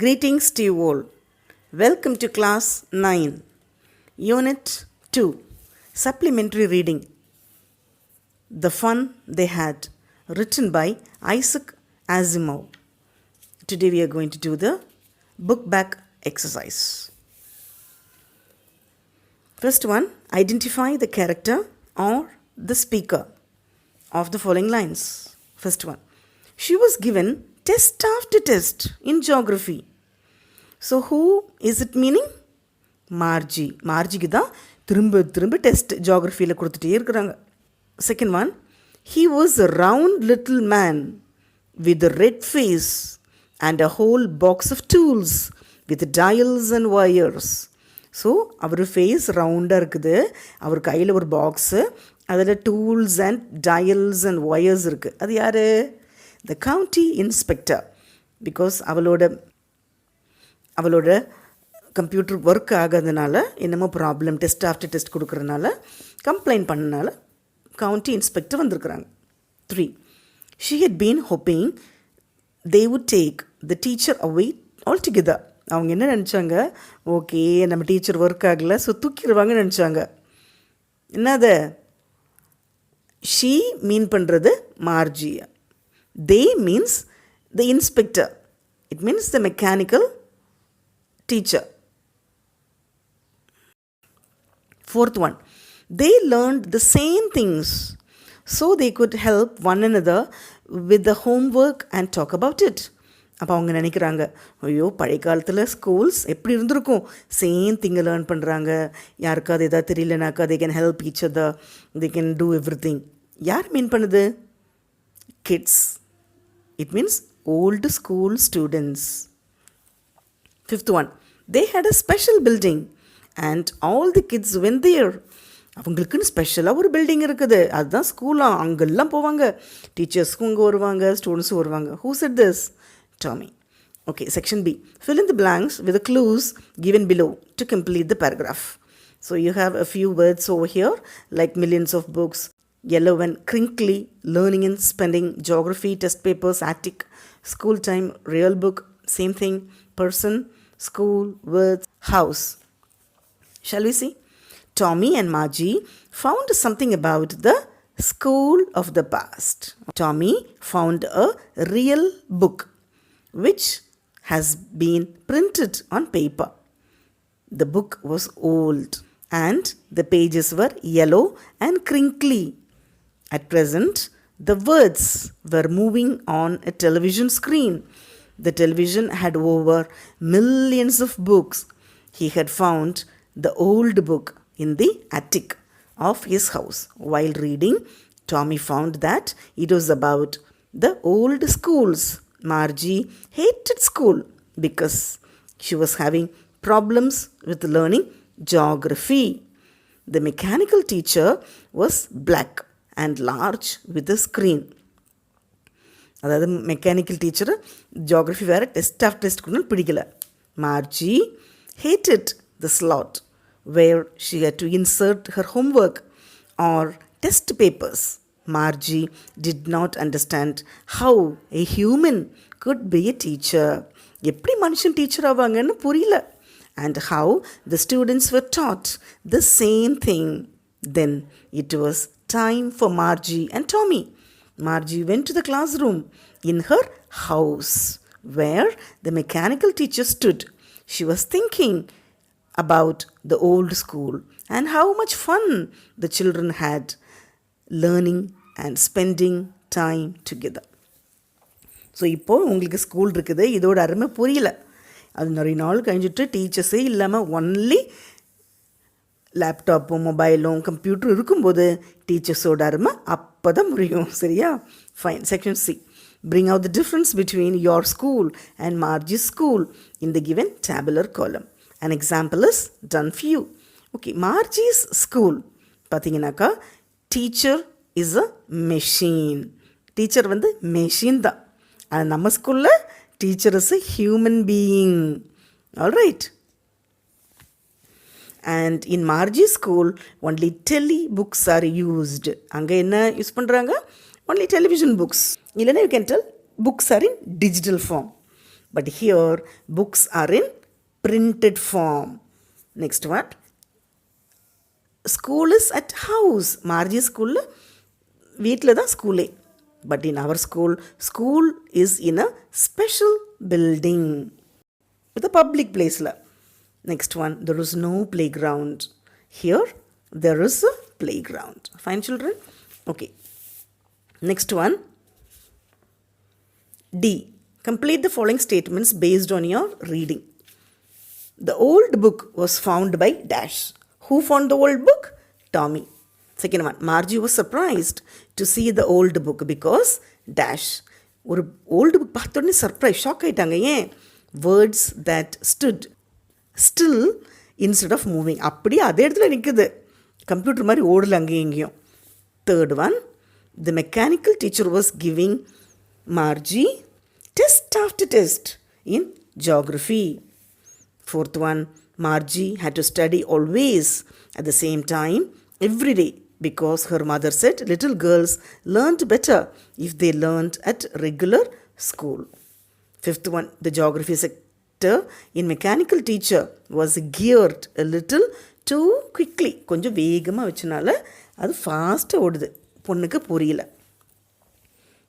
Greetings to you all. Welcome to class 9, Unit 2, Supplementary Reading. The Fun They Had, written by Isaac Asimov. Today we are going to do the book back exercise. First one, identify the character or the speaker of the following lines. First one, she was given test after test in geography. So who is it meaning? Margie. Margieக்கு தான் திரும்ப test ஜியோகிரஃபியில் கொடுத்துட்டே இருக்கிறாங்க. Second one, he was a round little man with a red face and a whole box of tools with dials and wires. So அவர் face ரவுண்டாக இருக்குது, அவர் கையில் ஒரு பாக்ஸு, அதில் tools and dials and wires இருக்குது. அது யார்? The county inspector. பிகாஸ் அவளோட கம்ப்யூட்டர் ஒர்க் ஆகாதனால என்னமோ ப்ராப்ளம், டெஸ்ட் ஆஃப்டர் டெஸ்ட் கொடுக்குறதுனால கம்ப்ளைண்ட் பண்ணனால கவுண்டி இன்ஸ்பெக்டர் வந்திருக்கிறாங்க. 3, she had been hoping they would take the teacher away altogether. அவங்க என்ன நினச்சாங்க? ஓகே, நம்ம டீச்சர் ஒர்க் ஆகலை, ஸோ தூக்கிடுவாங்கன்னு நினச்சாங்க. என்னது? ஷீ மீன் பண்ணுறது Marziya, they means the inspector, it means the mechanical teacher. Fourth one, they learned the same things so they could help one another with the homework and talk about it. அப்போ அவங்க நினைக்கிறாங்க, ஐயோ பழைய காலத்தில் ஸ்கூல்ஸ் எப்படி இருந்திருக்கும், same திங்கை learn பண்ணுறாங்க, யாருக்காவது எதாவது தெரியலனாக்கா they can help each other, they can do everything. யார் மீன் பண்ணுது? Kids. It means old school students. Fifth one, they had a special building and all the kids went there. அவங்களுக்குன்னு ஸ்பெஷலாக ஒரு பில்டிங் இருக்குது, அதுதான் ஸ்கூலாக. அங்கெல்லாம் போவாங்க, டீச்சர்ஸ்க்கும் அங்கே வருவாங்க, ஸ்டூடெண்ட்ஸும் வருவாங்க. Who said this? Tommy. Okay, section B. Fill in the blanks with the clues given below to complete the paragraph. So you have a few words over here like millions of books, yellow and crinkly, learning and spending, geography, test papers, attic, school time, real book, same thing, person, school, words, house. Shall we see? Tommy and Margie found something about the school of the past. Tommy found a real book which has been printed on paper. The book was old and the pages were yellow and crinkly. At present, the words were moving on a television screen. The television had over millions of books. He had found the old book in the attic of his house. While reading, Tommy found that it was about the old schools. Margie hated school because she was having problems with learning geography. The mechanical teacher was black and large with a screen. அதாவது mechanical teacher geography வேறு test of test கூட பிடிக்கல. Margie hated the slot where she had to insert her homework or test papers. Margie did not understand how a human could be a teacher. எப்படி மனுஷன் teacher ஆவாங்கன்னு புரியல. And how the students were taught the same thing. Then it was time for Margie and Tommy. Margie went to the classroom in her house where the mechanical teacher stood. She was thinking about the old school and how much fun the children had learning and spending time together. So இப்போது உங்களுக்கு school இருக்குது, இதோட அருமை புரியல. அது நிறைய நாள் கழிஞ்சிட்டு டீச்சர்ஸே இல்லாமல் ஒன்லி லேப்டாப்பும் மொபைலும் கம்ப்யூட்டரும் இருக்கும்போது டீச்சர்ஸோட அருமை அப்போ தான் புரியும். சரியா? Fine. Section C. Bring out the difference between your school and Margie's school in the given tabular column. An example is done for you. Okay, Margie's school பார்த்தீங்கன்னாக்கா teacher is a machine. Teacher வந்து machine தான். ஆனால் நம்ம ஸ்கூலில் teacher is a human being. Alright. And in Margie's school, only books are used. அங்கே என்ன use பண்ணுறாங்க? Only television books. இல்லைன்னா you can tell books are in digital form. But here, books are in printed form. Next one. School is at house. Margie school, வீட்டில் தான் ஸ்கூலே. But in our school, school is in a special building. With a public place. Next one, there is no playground. Here, there is a playground. Fine, children? Okay. Next one. D. Complete the following statements based on your reading. The old book was found by dash. Who found the old book? Tommy. Second one. Margie was surprised to see the old book because dash. ஒரு old book பார்த்தோன்னே surprise shock ஆகிட்டாங்க. ஏன்? Words that stood still instead of moving. அப்படியே அதே இடத்துல நிற்குது, computer மாதிரி ஓடல அங்கேயும் இங்கேயும். Third one. The mechanical teacher was giving Margie test after test in geography. Fourth one. Margie had to study always at the same time every day because her mother said little girls learned better if they learned at regular school. Fifth one. The geography sector in mechanical teacher was geared a little too quickly. கொஞ்சம் வேகமாக வச்சனால அது ஃபாஸ்ட்டாக ஓடுது, பொண்ணுக்கு புரியல.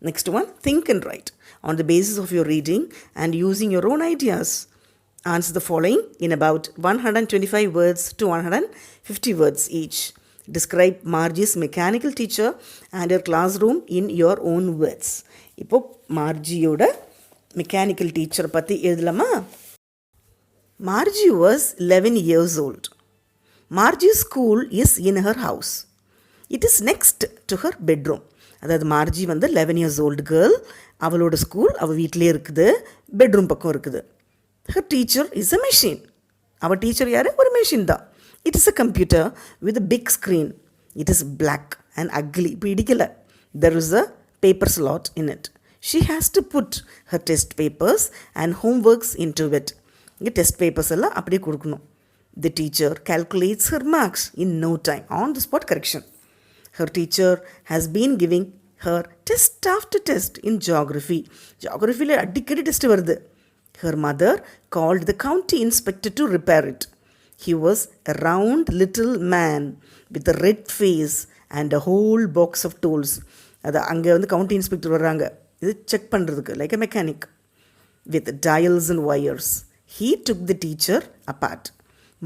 Next one. Think and write. On the basis of your reading and using your own ideas, answer the following in about 125 words to 150 words each. Describe Margie's mechanical teacher and her classroom in your own words. இப்போ மார்ஜியோட mechanical teacher பற்றி எழுதலாமா? Margie was 11 years old. Margie's school is in her house. It is next to her bedroom. அதாவது Margie 11 years old girl. அவளோட school அவள் வீட்டிலே இருக்குது, bedroom பக்கம் இருக்குது. Her teacher is a machine. அவள் டீச்சர் யார்? ஒரு மெஷின் தான். It is a computer with a big screen. It is black and ugly. இப்போ இடிக்கலை. There is a paper slot in it. She has to put her test papers and homeworks into it. இங்கே test papers எல்லாம் அப்படியே கொடுக்கணும். The teacher calculates her marks in no time. On the spot correction. Her teacher has been giving her test after test in geography. Geographyல அடிக்கடி test வருது. Her mother called the county inspector to repair it. He was a round little man with a red face and a whole box of tools. அது அங்கே county inspector வர்றாங்க இது check பண்ணுறதுக்கு, like a mechanic, with dials and wires. He took the teacher apart.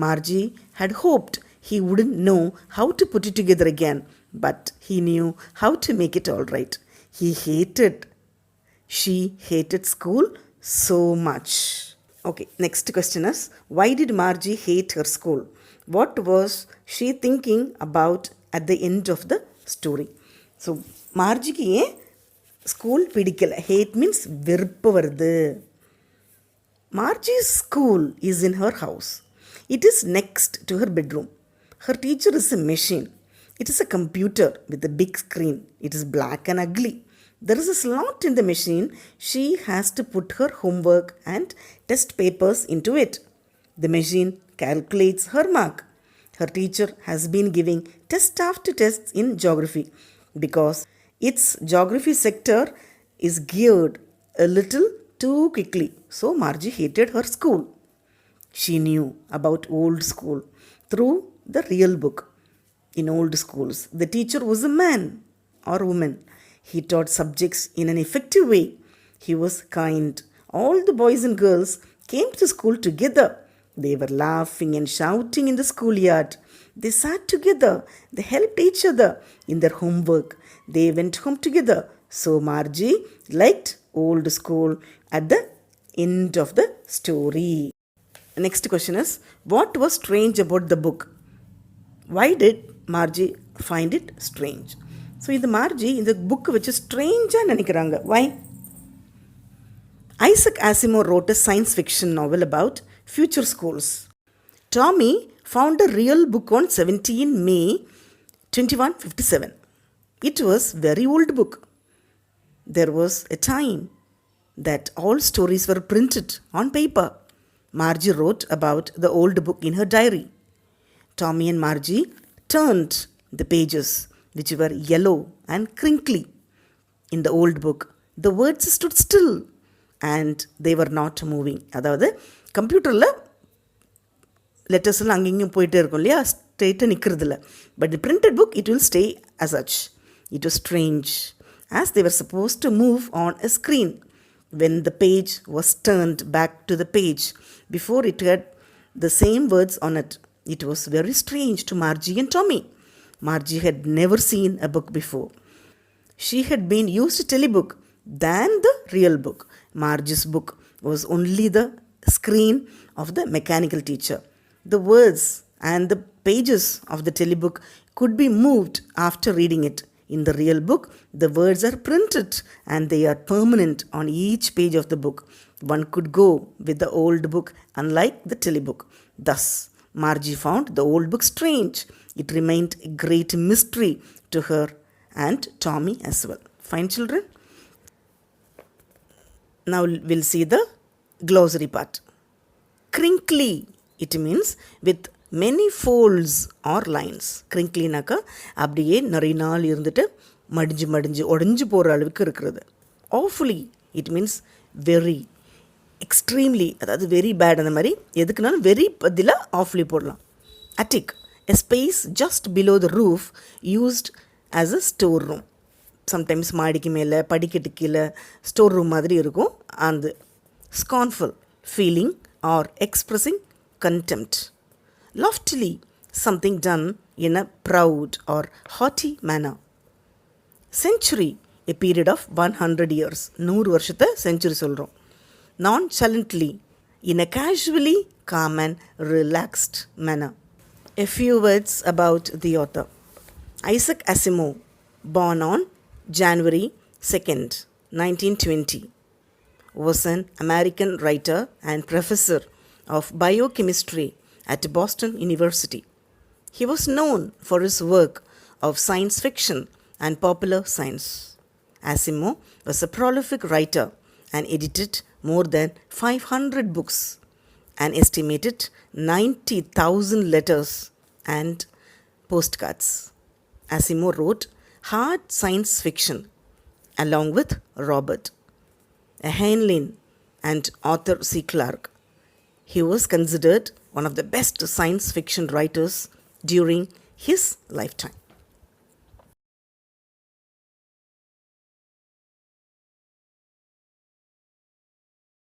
Margie had hoped he wouldn't know how to put it together again, but he knew how to make it all right. She hated school so much. Okay, next question is, why did Margie hate her school? What was she thinking about at the end of the story? So, Margieக்கு ஏன் school பிடிக்கல? Had means வெறுப்பு வருது. Margie's school is in her house. It is next to her bedroom. Her teacher is a machine. It is a computer with a big screen. It is black and ugly. There is a slot in the machine. She has to put her homework and test papers into it. The machine calculates her mark. Her teacher has been giving test after test in geography because its geography sector is geared a little too quickly. So Margie hated her school. She knew about old school through the real book. In old schools, the teacher was a man or woman. He taught subjects in an effective way. He was kind. All the boys and girls came to school together. They were laughing and shouting in the schoolyard. They sat together. They helped each other in their homework. They went home together. So Margie liked old school at the end of the story. Next question is, what was strange about the book? Why did Margie find it strange? So இது Margie இந்த book வச்சு ஸ்ட்ரேஞ்சாக நினைக்கிறாங்க. வை? Isaac Asimov wrote a science fiction novel about future schools. Tommy found a real book on 17 May 2157. It was a very old book. There was a time that all stories were printed on paper. Margie wrote about the old book in her diary. Tommy and Margie turned the pages, which were yellow and crinkly. In the old book, the words stood still. and they were not moving. அதாவது கம்ப்யூட்டரில் லெட்டர்ஸ்லாம் அங்கேயும் போயிட்டே இருக்கும் இல்லையா, ஸ்ட்ரெயிட்டாக நிற்கிறதில்ல. But the printed book it will stay as such. It was strange, as they were supposed to move on a screen when the page was turned back to the page before it had the same words on it. It was very strange to Margie and Tommy. Margie had never seen a book before. She had been used to telebook than the real book. Margie's book was only the screen of the mechanical teacher. The words and the pages of the telebook could be moved after reading it. In the real book, the words are printed and they are permanent on each page of the book. One could go with the old book, unlike the telebook. Thus, Margie found the old book strange. It remained a great mystery to her and Tommy as well. Fine, children? Now we'll see the glossary part. Crinkly, it means with many folds or lines. Crinklyனாக்கா அப்படியே நிறைய நாள் இருந்துட்டு மடிஞ்சு உடஞ்சி போகிற அளவுக்கு இருக்கிறது. Awfully, it means very, extremely, அதாவது very bad. அந்த மாதிரி எதுக்குனாலும் வெரி பதிலாக awfully போடலாம். Attic, a space just below the roof used as a store room. Sometimes மாடிக்கு மேலே படிக்கட்டு கீழே ஸ்டோர் ரூம் மாதிரி இருக்கும். அந்த scornful, feeling or expressing contempt. Loftily, something done in a proud or haughty manner. Century, a period of 100 years. 100 வருஷத்தை century சொல்கிறோம். Nonchalantly, in a casually calm and relaxed manner. A few words about the author. Isaac Asimov, born on January 2nd, 1920, was an American writer and professor of biochemistry at Boston University. He was known for his work of science fiction and popular science. Asimov was a prolific writer and edited more than 500 books, an estimated 90,000 letters and postcards. Asimov wrote hard science fiction along with Robert, Heinlein, and Arthur C. Clarke. He was considered one of the best science fiction writers during his lifetime.